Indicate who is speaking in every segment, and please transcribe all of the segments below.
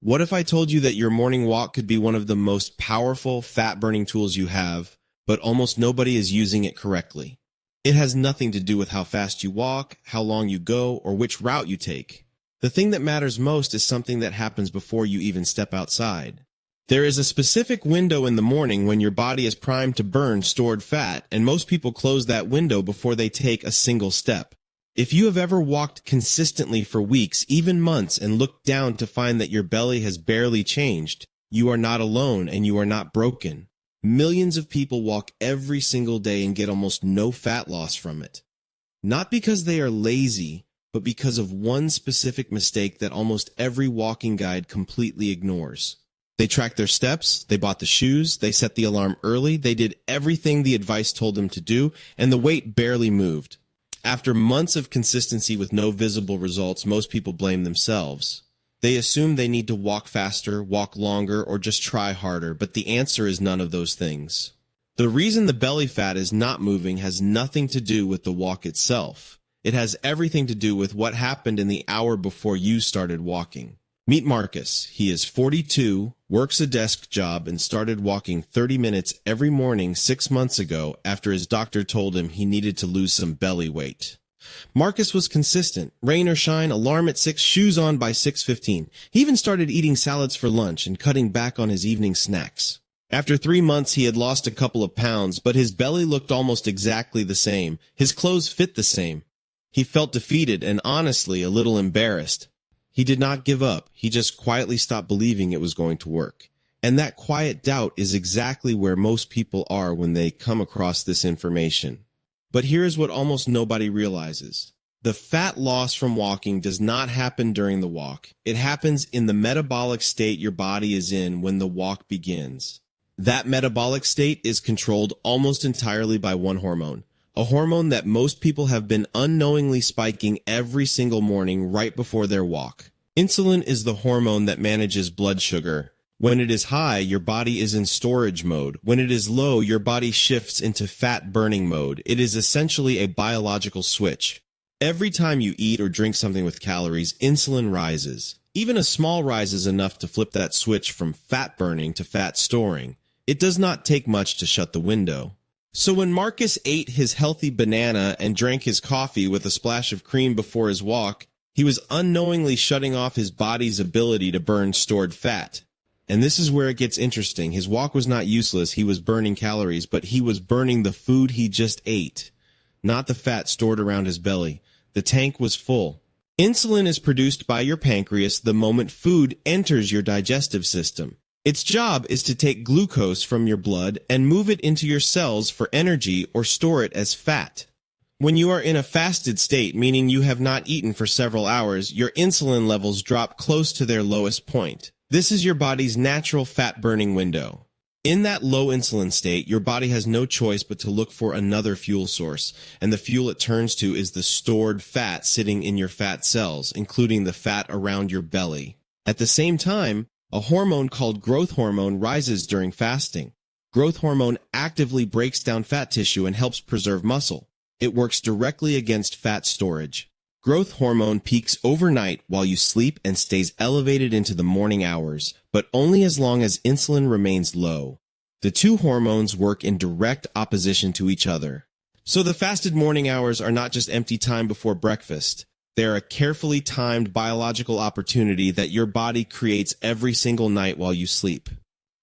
Speaker 1: What if I told you that your morning walk could be one of the most powerful fat-burning tools you have, but almost nobody is using it correctly? It has nothing to do with how fast you walk, how long you go, or which route you take. The thing that matters most is something that happens before you even step outside. There is a specific window in the morning when your body is primed to burn stored fat, and most people close that window before they take a single step. If you have ever walked consistently for weeks, even months, and looked down to find that your belly has barely changed, you are not alone and you are not broken. Millions of people walk every single day and get almost no fat loss from it. Not because they are lazy, but because of one specific mistake that almost every walking guide completely ignores. They tracked their steps, they bought the shoes, they set the alarm early, they did everything the advice told them to do, and the weight barely moved. After months of consistency with no visible results, most people blame themselves. They assume they need to walk faster, walk longer, or just try harder, but the answer is none of those things. The reason the belly fat is not moving has nothing to do with the walk itself. It has everything to do with what happened in the hour before you started walking. Meet Marcus. He is 42, works a desk job, and started walking 30 minutes every morning 6 months ago after his doctor told him he needed to lose some belly weight. Marcus was consistent. Rain or shine, alarm at 6, shoes on by 6:15. He even started eating salads for lunch and cutting back on his evening snacks. After 3 months, he had lost a couple of pounds, but his belly looked almost exactly the same. His clothes fit the same. He felt defeated and honestly a little embarrassed. He did not give up. He just quietly stopped believing it was going to work. And that quiet doubt is exactly where most people are when they come across this information. But here is what almost nobody realizes. The fat loss from walking does not happen during the walk. It happens in the metabolic state your body is in when the walk begins. That metabolic state is controlled almost entirely by one hormone. A hormone that most people have been unknowingly spiking every single morning right before their walk. Insulin is the hormone that manages blood sugar. When it is high, your body is in storage mode. When it is low, your body shifts into fat-burning mode. It is essentially a biological switch. Every time you eat or drink something with calories, insulin rises. Even a small rise is enough to flip that switch from fat burning to fat storing. It does not take much to shut the window. So when Marcus ate his healthy banana and drank his coffee with a splash of cream before his walk, he was unknowingly shutting off his body's ability to burn stored fat. And this is where it gets interesting. His walk was not useless. He was burning calories, but he was burning the food he just ate, not the fat stored around his belly. The tank was full. Insulin is produced by your pancreas the moment food enters your digestive system. Its job is to take glucose from your blood and move it into your cells for energy or store it as fat. When you are in a fasted state, meaning you have not eaten for several hours, your insulin levels drop close to their lowest point. This is your body's natural fat-burning window. In that low insulin state, your body has no choice but to look for another fuel source, and the fuel it turns to is the stored fat sitting in your fat cells, including the fat around your belly. At the same time, a hormone called growth hormone rises during fasting. Growth hormone actively breaks down fat tissue and helps preserve muscle. It works directly against fat storage. Growth hormone peaks overnight while you sleep and stays elevated into the morning hours, but only as long as insulin remains low. The two hormones work in direct opposition to each other. So the fasted morning hours are not just empty time before breakfast. They're a carefully timed biological opportunity that your body creates every single night while you sleep.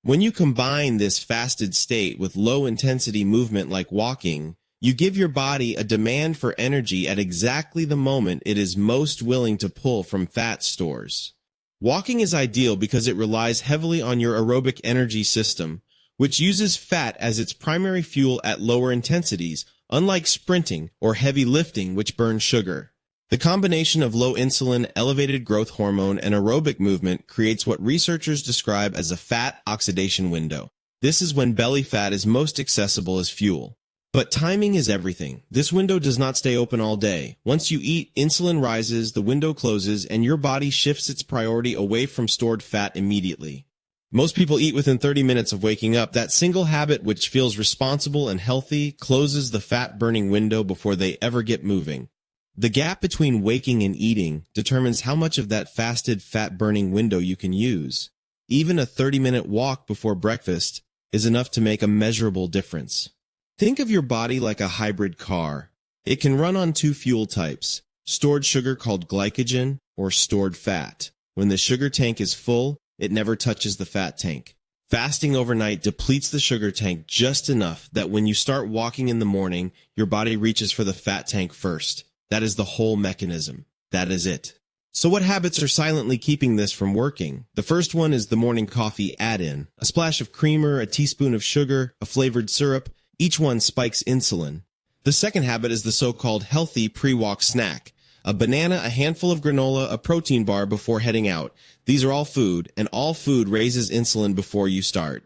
Speaker 1: When you combine this fasted state with low-intensity movement like walking, you give your body a demand for energy at exactly the moment it is most willing to pull from fat stores. Walking is ideal because it relies heavily on your aerobic energy system, which uses fat as its primary fuel at lower intensities, unlike sprinting or heavy lifting, which burns sugar. The combination of low insulin, elevated growth hormone, and aerobic movement creates what researchers describe as a fat oxidation window. This is when belly fat is most accessible as fuel. But timing is everything. This window does not stay open all day. Once you eat, insulin rises, the window closes, and your body shifts its priority away from stored fat immediately. Most people eat within 30 minutes of waking up. That single habit, which feels responsible and healthy, closes the fat-burning window before they ever get moving. The gap between waking and eating determines how much of that fasted fat-burning window you can use. Even a 30-minute walk before breakfast is enough to make a measurable difference. Think of your body like a hybrid car. It can run on two fuel types, stored sugar called glycogen or stored fat. When the sugar tank is full, it never touches the fat tank. Fasting overnight depletes the sugar tank just enough that when you start walking in the morning, your body reaches for the fat tank first. That is the whole mechanism. That is it. So what habits are silently keeping this from working? The first one is the morning coffee add-in. A splash of creamer, a teaspoon of sugar, a flavored syrup. Each one spikes insulin. The second habit is the so-called healthy pre-walk snack. A banana, a handful of granola, a protein bar before heading out. These are all food, and all food raises insulin before you start.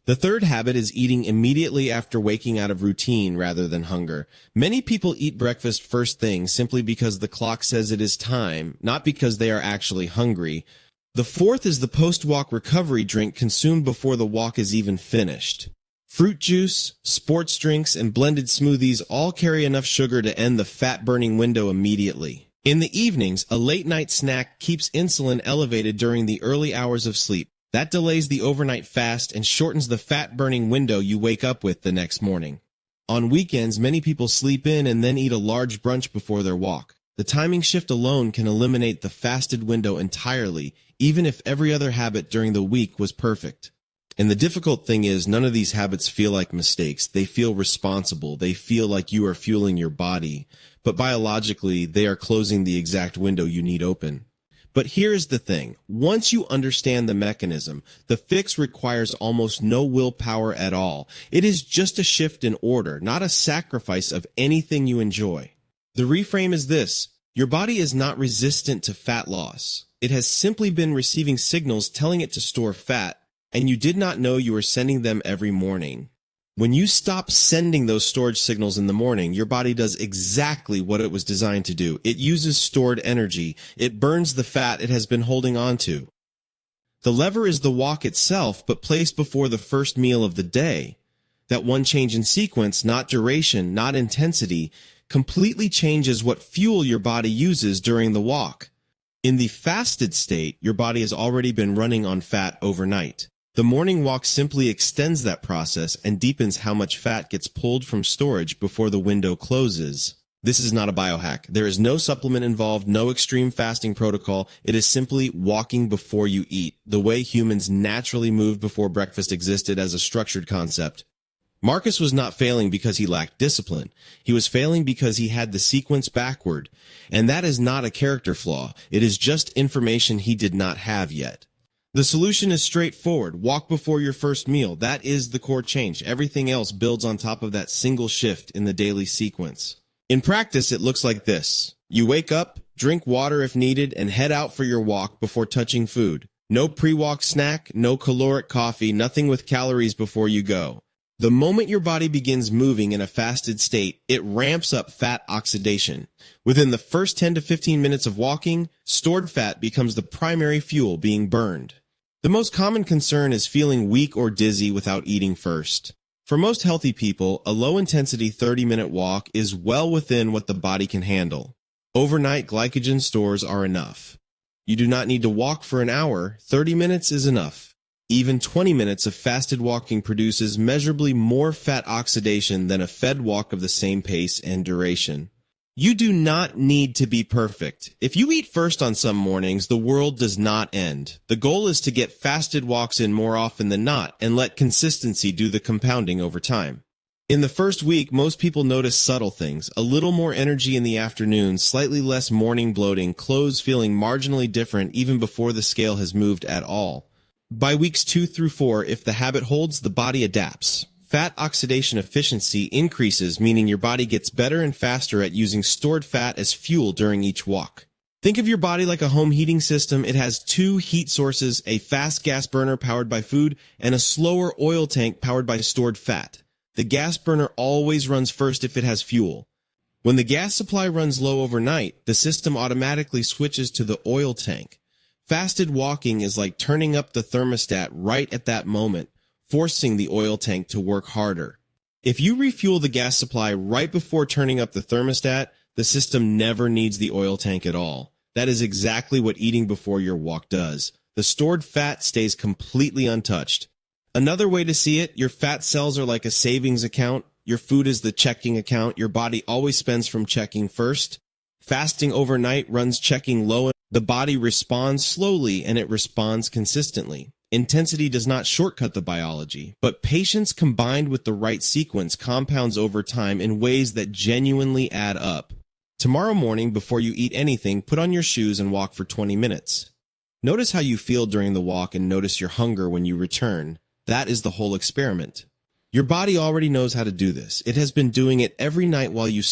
Speaker 1: The third habit is eating immediately after waking out of routine rather than hunger. Many people eat breakfast first thing simply because the clock says it is time, not because they are actually hungry. The fourth is the post-walk recovery drink consumed before the walk is even finished. Fruit juice, sports drinks, and blended smoothies all carry enough sugar to end the fat-burning window immediately. In the evenings, a late-night snack keeps insulin elevated during the early hours of sleep. That delays the overnight fast and shortens the fat-burning window you wake up with the next morning. On weekends, many people sleep in and then eat a large brunch before their walk. The timing shift alone can eliminate the fasted window entirely, even if every other habit during the week was perfect. And the difficult thing is, none of these habits feel like mistakes. They feel responsible. They feel like you are fueling your body. But biologically, they are closing the exact window you need open. But here's the thing. Once you understand the mechanism, the fix requires almost no willpower at all. It is just a shift in order, not a sacrifice of anything you enjoy. The reframe is this. Your body is not resistant to fat loss. It has simply been receiving signals telling it to store fat, and you did not know you were sending them every morning. When you stop sending those storage signals in the morning, your body does exactly what it was designed to do. It uses stored energy. It burns the fat it has been holding on to. The lever is the walk itself, but placed before the first meal of the day. That one change in sequence, not duration, not intensity, completely changes what fuel your body uses during the walk. In the fasted state, your body has already been running on fat overnight. The morning walk simply extends that process and deepens how much fat gets pulled from storage before the window closes. This is not a biohack. There is no supplement involved, no extreme fasting protocol. It is simply walking before you eat, the way humans naturally moved before breakfast existed as a structured concept. Marcus was not failing because he lacked discipline. He was failing because he had the sequence backward. And that is not a character flaw. It is just information he did not have yet. The solution is straightforward. Walk before your first meal. That is the core change. Everything else builds on top of that single shift in the daily sequence. In practice, it looks like this. You wake up, drink water if needed, and head out for your walk before touching food. No pre-walk snack, no caloric coffee, nothing with calories before you go. The moment your body begins moving in a fasted state, it ramps up fat oxidation. Within the first 10 to 15 minutes of walking, stored fat becomes the primary fuel being burned. The most common concern is feeling weak or dizzy without eating first. For most healthy people, a low-intensity 30-minute walk is well within what the body can handle. Overnight glycogen stores are enough. You do not need to walk for an hour. 30 minutes is enough. Even 20 minutes of fasted walking produces measurably more fat oxidation than a fed walk of the same pace and duration. You do not need to be perfect. If you eat first on some mornings, the world does not end. The goal is to get fasted walks in more often than not and let consistency do the compounding over time. In the first week, most people notice subtle things. A little more energy in the afternoon, slightly less morning bloating, clothes feeling marginally different even before the scale has moved at all. By weeks 2 through 4, if the habit holds, the body adapts. Fat oxidation efficiency increases, meaning your body gets better and faster at using stored fat as fuel during each walk. Think of your body like a home heating system. It has two heat sources, a fast gas burner powered by food, and a slower oil tank powered by stored fat. The gas burner always runs first if it has fuel. When the gas supply runs low overnight, the system automatically switches to the oil tank. Fasted walking is like turning up the thermostat right at that moment, forcing the oil tank to work harder. If you refuel the gas supply right before turning up the thermostat, The system never needs the oil tank at all. That is exactly what eating before your walk does. The stored fat stays completely untouched. Another way to see it, your fat cells are like a savings account. Your food is the checking account. Your body always spends from checking first. Fasting overnight runs checking low. The body responds slowly and it responds consistently. Intensity does not shortcut the biology, but patience combined with the right sequence compounds over time in ways that genuinely add up. Tomorrow morning, before you eat anything, put on your shoes and walk for 20 minutes. Notice how you feel during the walk and notice your hunger when you return. That is the whole experiment. Your body already knows how to do this. It has been doing it every night while you